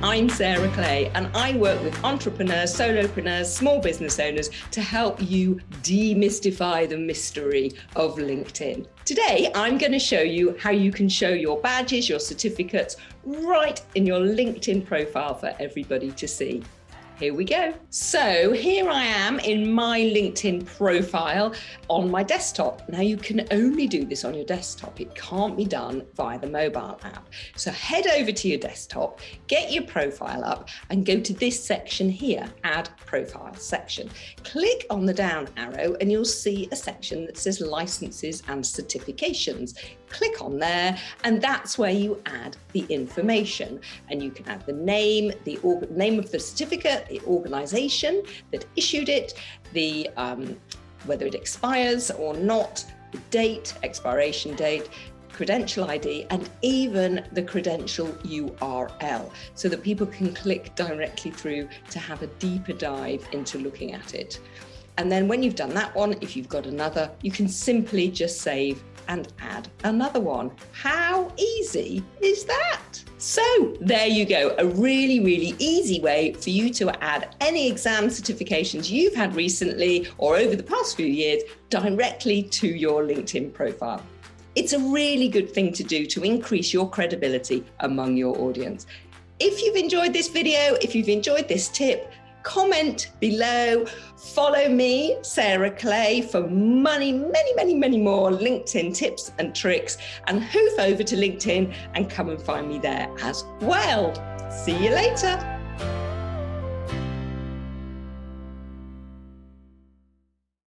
I'm Sarah Clay, and I work with entrepreneurs, solopreneurs, small business owners to help you demystify the mystery of LinkedIn. Today, I'm going to show you how you can show your badges, your certificates right in your LinkedIn profile for everybody to see. Here we go. So here I am in my LinkedIn profile on my desktop. Now you can only do this on your desktop. It can't be done via the mobile app. So head over to your desktop, get your profile up and go to this section here, Add Profile section. Click on the down arrow and you'll see a section that says Licenses and Certifications. Click on there and that's where you add the information. And you can add the name, the name of the certificate, the organisation that issued it, the whether it expires or not, the date, expiration date, credential ID, and even the credential URL so that people can click directly through to have a deeper dive into looking at it. And then when you've done that one, if you've got another, you can simply just save and add another one. How easy is that? So there you go, a really, really easy way for you to add any exam certifications you've had recently or over the past few years directly to your LinkedIn profile. It's a really good thing to do to increase your credibility among your audience. If you've enjoyed this video, if you've enjoyed this tip, comment below, follow me, Sarah Clay, for many more LinkedIn tips and tricks, and hoof over to LinkedIn and come and find me there as well. See you later.